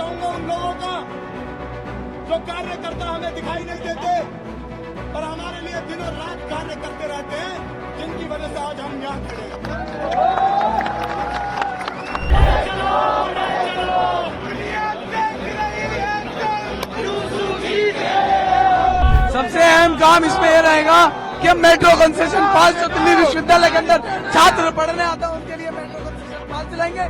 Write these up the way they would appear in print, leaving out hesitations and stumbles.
चाहूंगा उन लोगों का जो कार्यकर्ता हमें दिखाई नहीं देते और हमारे लिए दिनों रात कार्य करते रहते हैं, जिनकी वजह से आज हम यहाँ खड़े हैं। सबसे अहम काम इसमें यह रहेगा कि हम मेट्रो कंसेशन पास जो दिल्ली विश्वविद्यालय के अंदर छात्र पढ़ने आता है उनके लिए मेट्रो कंसेशन पास दिलाएंगे।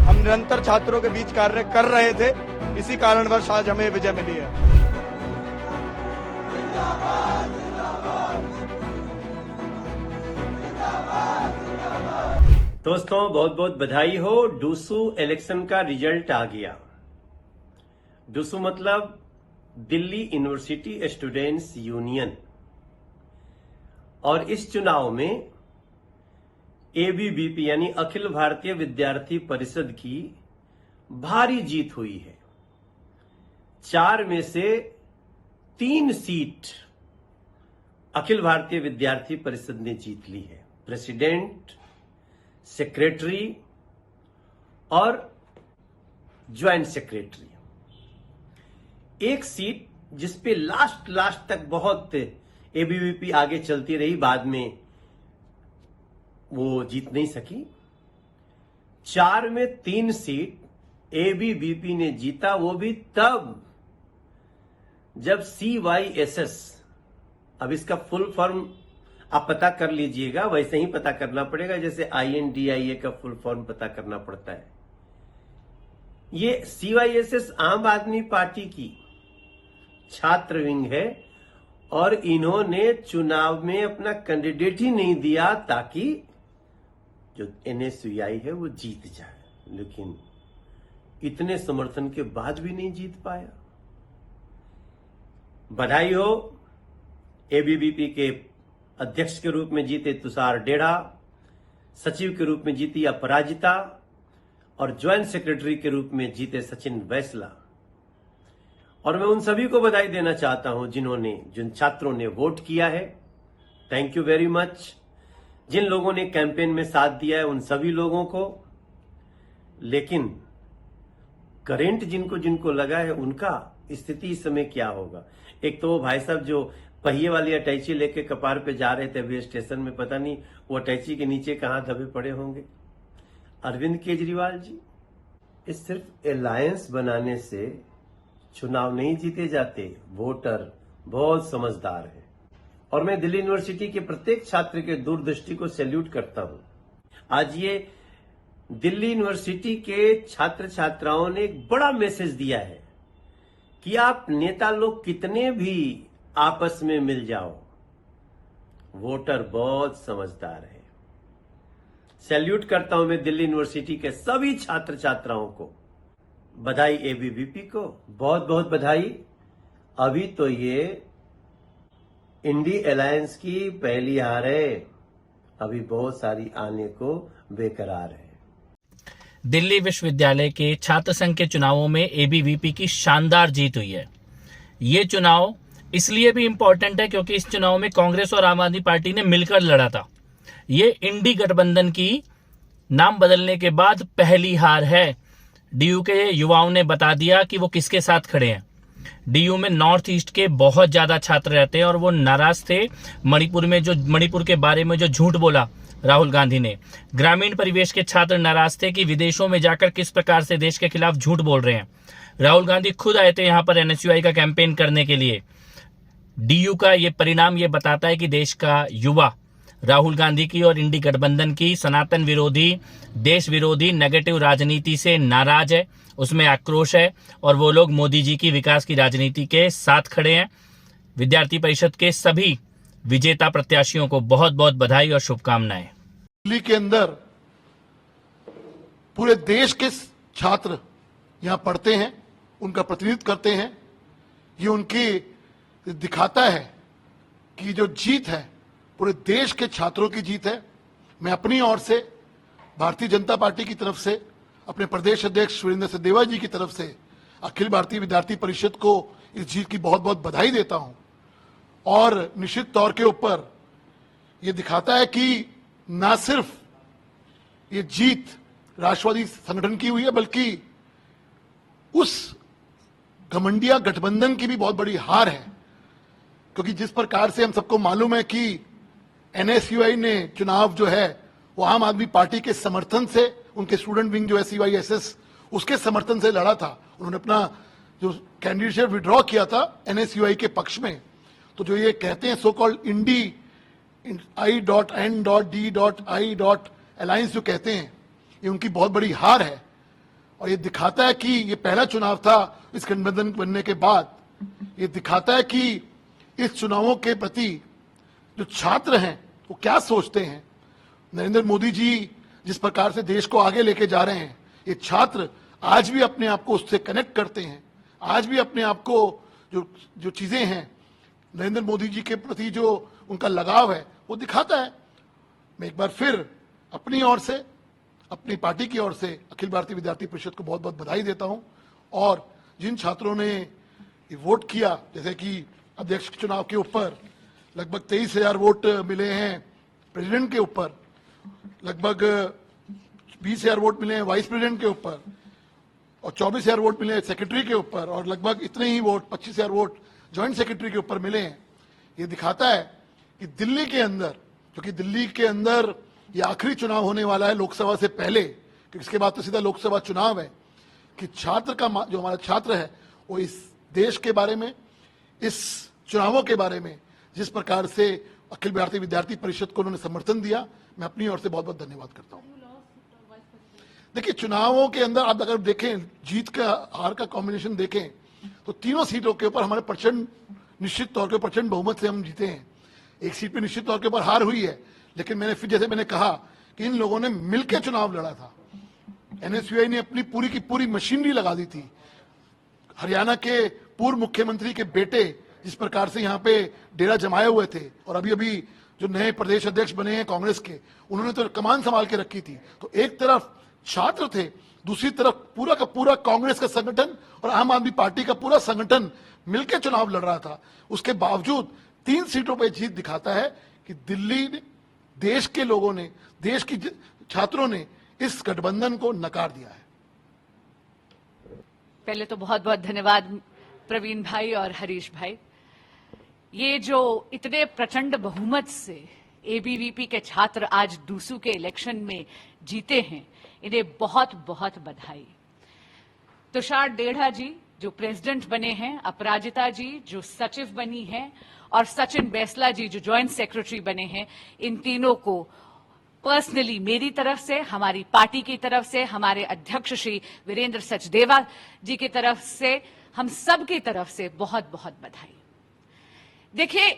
हम निरंतर छात्रों के बीच कार्य कर रहे थे, इसी कारणवश आज हमें विजय मिली है। दोस्तों बहुत बहुत बधाई हो। डूसू इलेक्शन का रिजल्ट आ गया। डूसू मतलब दिल्ली यूनिवर्सिटी स्टूडेंट्स यूनियन, और इस चुनाव में एबीवीपी यानी अखिल भारतीय विद्यार्थी परिषद की भारी जीत हुई है। 4 में से 3 सीट अखिल भारतीय विद्यार्थी परिषद ने जीत ली है। प्रेसिडेंट, सेक्रेटरी और ज्वाइंट सेक्रेटरी। एक सीट जिसपे लास्ट तक बहुत एबीवीपी आगे चलती रही, बाद में वो जीत नहीं सकी। 4 में 3 सीट एबीवीपी ने जीता, वो भी तब जब CYSS, अब इसका फुल फॉर्म आप पता कर लीजिएगा, वैसे ही पता करना पड़ेगा जैसे INDIA का फुल फॉर्म पता करना पड़ता है। ये CYSS आम आदमी पार्टी की छात्र विंग है और इन्होंने चुनाव में अपना कैंडिडेट ही नहीं दिया ताकि जो NSUI है वो जीत जाए, लेकिन इतने समर्थन के बाद भी नहीं जीत पाया। बधाई हो। एबीवीपी के अध्यक्ष के रूप में जीते तुषार डेढ़ा, सचिव के रूप में जीती अपराजिता और ज्वाइंट सेक्रेटरी के रूप में जीते सचिन वैसला। और मैं उन सभी को बधाई देना चाहता हूं जिन छात्रों ने वोट किया है। Thank you very much. जिन लोगों ने कैंपेन में साथ दिया है उन सभी लोगों को। लेकिन करंट जिनको लगा है उनका स्थिति इस समय क्या होगा? एक तो वो भाई साहब जो पहिए वाली अटैची लेके कपार पे जा रहे थे अभी स्टेशन में, पता नहीं वो अटैची के नीचे कहां दबे पड़े होंगे। अरविंद केजरीवाल जी, इस सिर्फ अलायंस बनाने से चुनाव नहीं जीते जाते। वोटर बहुत समझदार है और मैं दिल्ली यूनिवर्सिटी के प्रत्येक छात्र के दूरदृष्टि को सैल्यूट करता हूं। आज ये दिल्ली यूनिवर्सिटी के छात्र छात्राओं ने एक बड़ा मैसेज दिया है कि आप नेता लोग कितने भी आपस में मिल जाओ, वोटर बहुत समझदार है। सैल्यूट करता हूं मैं दिल्ली यूनिवर्सिटी के सभी छात्र छात्राओं को। बधाई एबीवीपी को, बहुत बहुत बधाई। अभी तो ये इंडी अलायंस की पहली हार है, अभी बहुत सारी आने को बेकरार है। दिल्ली विश्वविद्यालय के छात्र संघ के चुनावों में एबीवीपी की शानदार जीत हुई है। ये चुनाव इसलिए भी इंपॉर्टेंट है क्योंकि इस चुनाव में कांग्रेस और आम आदमी पार्टी ने मिलकर लड़ा था। ये इंडी गठबंधन की नाम बदलने के बाद पहली हार है। डीयू के युवाओं ने बता दिया कि वो किसके साथ खड़े हैं। डीयू में नॉर्थ ईस्ट के बहुत ज्यादा छात्र रहते हैं और वो नाराज थे मणिपुर के बारे में जो झूठ बोला राहुल गांधी ने। ग्रामीण परिवेश के छात्र नाराज थे कि विदेशों में जाकर किस प्रकार से देश के खिलाफ झूठ बोल रहे हैं। राहुल गांधी खुद आए थे यहां पर NSUI का कैंपेन करने के लिए। डीयू का ये परिणाम ये बताता है कि देश का युवा राहुल गांधी की और इंडी गठबंधन की सनातन विरोधी, देश विरोधी, नेगेटिव राजनीति से नाराज है, उसमें आक्रोश है और वो लोग मोदी जी की विकास की राजनीति के साथ खड़े हैं। विद्यार्थी परिषद के सभी विजेता प्रत्याशियों को बहुत बहुत बधाई और शुभकामनाएं। दिल्ली के अंदर पूरे देश के छात्र यहां पढ़ते हैं, उनका प्रतिनिधित्व करते हैं। ये उनकी दिखाता है कि जो जीत है पूरे देश के छात्रों की जीत है। मैं अपनी ओर से भारतीय जनता पार्टी की तरफ से, अपने प्रदेश अध्यक्ष वीरेंद्र सचदेवा जी की तरफ से अखिल भारतीय विद्यार्थी परिषद को इस जीत की बहुत बहुत बधाई देता हूं। और निश्चित तौर के ऊपर ये दिखाता है कि ना सिर्फ ये जीत राष्ट्रवादी संगठन की हुई है, बल्कि उस घमंडिया गठबंधन की भी बहुत बड़ी हार है। क्योंकि जिस प्रकार से हम सबको मालूम है कि एनएसयूआई ने चुनाव जो है वो आम आदमी पार्टी के समर्थन से, उनके स्टूडेंट विंग जो है CYSS, उसके समर्थन से लड़ा था। उन्होंने अपना जो कैंडिडेटशिप विड्रॉ किया था एनएसयूआई के पक्ष में। तो जो ये कहते हैं सो कॉल्ड इंडी I.N.D.I. अलायंस जो कहते हैं, ये उनकी बहुत बड़ी हार है। और ये दिखाता है कि ये पहला चुनाव था इस गठबंधन बनने के बाद। ये दिखाता है कि इस चुनावों के प्रति जो छात्र हैं वो क्या सोचते हैं। नरेंद्र मोदी जी जिस प्रकार से देश को आगे लेके जा रहे हैं, ये छात्र आज भी अपने आप को उससे कनेक्ट करते हैं। आज भी अपने आप को जो चीजें हैं नरेंद्र मोदी जी के प्रति जो उनका लगाव है वो दिखाता है। मैं एक बार फिर अपनी ओर से, अपनी पार्टी की ओर से अखिल भारतीय विद्यार्थी परिषद को बहुत बहुत बधाई देता हूं। और जिन छात्रों ने ये वोट किया, जैसे कि अध्यक्ष के चुनाव के ऊपर लगभग 23,000 वोट मिले हैं, प्रेसिडेंट के ऊपर लगभग 20,000 वोट मिले हैं वाइस प्रेसिडेंट के ऊपर, और 24,000 वोट मिले हैं सेक्रेटरी के ऊपर, और लगभग इतने ही वोट 25,000 वोट ज्वाइंट सेक्रेटरी के ऊपर मिले हैं। ये दिखाता है कि दिल्ली के अंदर, क्योंकि दिल्ली के अंदर ये आखिरी चुनाव होने वाला है लोकसभा से पहले, क्योंकि इसके बाद तो सीधा लोकसभा चुनाव है, कि छात्र का जो हमारा छात्र है वो इस देश के बारे में, इस चुनावों के बारे में जिस प्रकार से अखिल भारतीय विद्यार्थी परिषद को उन्होंने समर्थन दिया, मैं अपनी ओर से बहुत बहुत धन्यवाद करता हूं। देखिए, चुनावों के अंदर आप अगर देखें, जीत का हार का कॉम्बिनेशन देखें, तो तीनों सीटों के ऊपर हमारे प्रचंड, निश्चित तौर पर प्रचंड बहुमत से हम जीते हैं। एक सीट पे निश्चित तौर के ऊपर हार हुई है, लेकिन मैंने फिर जैसे मैंने कहा कि इन लोगों ने मिलकर चुनाव लड़ा था। एनएसयूआई ने अपनी पूरी की पूरी मशीनरी लगा दी थी। हरियाणा के पूर्व मुख्यमंत्री के बेटे जिस प्रकार से यहाँ पे डेरा जमाए हुए थे, और अभी अभी जो नए प्रदेश अध्यक्ष बने हैं कांग्रेस के, उन्होंने तो कमान संभाल के रखी थी। तो एक तरफ छात्र थे, दूसरी तरफ पूरा का पूरा कांग्रेस का संगठन और आम आदमी पार्टी का पूरा संगठन मिलकर चुनाव लड़ रहा था। उसके बावजूद 3 सीटों पर जीत दिखाता है कि दिल्ली ने, देश के लोगों ने, देश की छात्रों ने इस गठबंधन को नकार दिया है। पहले तो बहुत बहुत धन्यवाद प्रवीण भाई और हरीश भाई। ये जो इतने प्रचंड बहुमत से एबीवीपी के छात्र आज डूसू के इलेक्शन में जीते हैं, इन्हें बहुत बहुत बधाई। तुषार डेढ़ा जी जो प्रेसिडेंट बने हैं, अपराजिता जी जो सचिव बनी हैं, और सचिन बैसला जी जो ज्वाइंट सेक्रेटरी बने हैं, इन तीनों को पर्सनली मेरी तरफ से, हमारी पार्टी की तरफ से, हमारे अध्यक्ष श्री वीरेंद्र सचदेवा जी की तरफ से, हम सब की तरफ से बहुत बहुत बधाई। देखिए,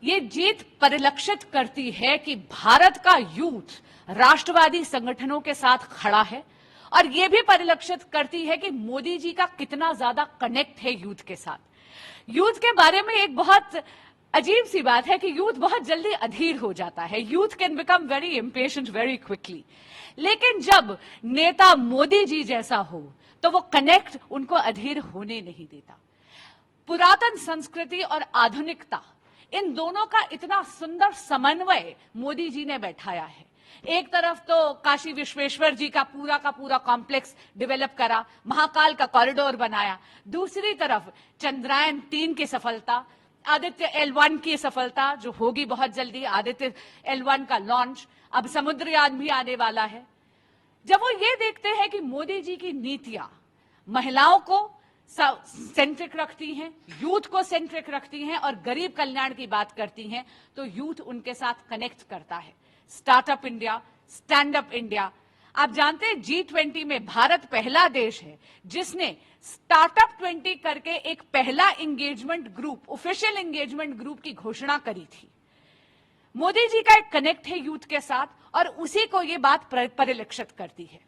ये जीत परिलक्षित करती है कि भारत का यूथ राष्ट्रवादी संगठनों के साथ खड़ा है, और ये भी परिलक्षित करती है कि मोदी जी का कितना ज्यादा कनेक्ट है यूथ के साथ। यूथ के बारे में एक बहुत अजीब सी बात है कि यूथ बहुत जल्दी अधीर हो जाता है। Youth can become very impatient very quickly, लेकिन जब नेता मोदी जी जैसा हो तो वो कनेक्ट उनको अधीर होने नहीं देता। पुरातन संस्कृति और आधुनिकता, इन दोनों का इतना सुंदर समन्वय मोदी जी ने बैठाया है। एक तरफ तो काशी विश्वेश्वर जी का पूरा कॉम्प्लेक्स डेवलप करा, महाकाल का कॉरिडोर बनाया, दूसरी तरफ चंद्रयान 3 की सफलता, आदित्य L1 की सफलता जो होगी बहुत जल्दी, आदित्य L1 का लॉन्च, अब समुद्रयान भी आने वाला है। जब वो ये देखते हैं कि मोदी जी की नीतियां महिलाओं को सेंट्रिक रखती हैं, यूथ को सेंट्रिक रखती हैं और गरीब कल्याण की बात करती हैं, तो यूथ उनके साथ कनेक्ट करता है। Startup India, stand up India, आप जानते हैं G20 में भारत पहला देश है जिसने स्टार्टअप 20 करके एक पहला engagement group, official engagement group की घोषणा करी थी। मोदी जी का एक कनेक्ट है यूथ के साथ, और उसी को ये बात परिलक्षित करती है।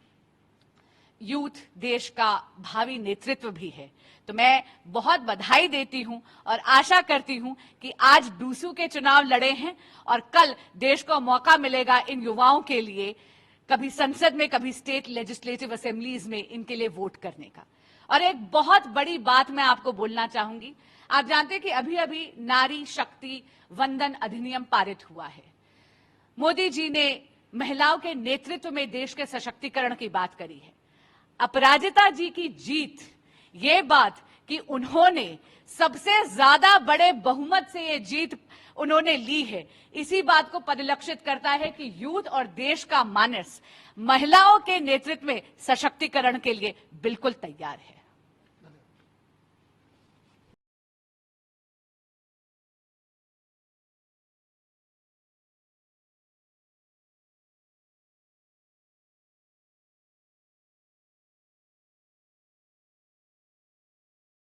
यूथ देश का भावी नेतृत्व भी है। तो मैं बहुत बधाई देती हूं और आशा करती हूं कि आज डूसू के चुनाव लड़े हैं और कल देश को मौका मिलेगा इन युवाओं के लिए कभी संसद में, कभी स्टेट लेजिस्लेटिव असेंबलीज में इनके लिए वोट करने का। और एक बहुत बड़ी बात मैं आपको बोलना चाहूंगी। आप जानते हैं कि अभी अभी नारी शक्ति वंदन अधिनियम पारित हुआ है। मोदी जी ने महिलाओं के नेतृत्व में देश के सशक्तिकरण की बात करी है। अपराजिता जी की जीत, ये बात कि उन्होंने सबसे ज्यादा बड़े बहुमत से ये जीत उन्होंने ली है, इसी बात को परिलक्षित करता है कि यूथ और देश का मानस महिलाओं के नेतृत्व में सशक्तिकरण के लिए बिल्कुल तैयार है।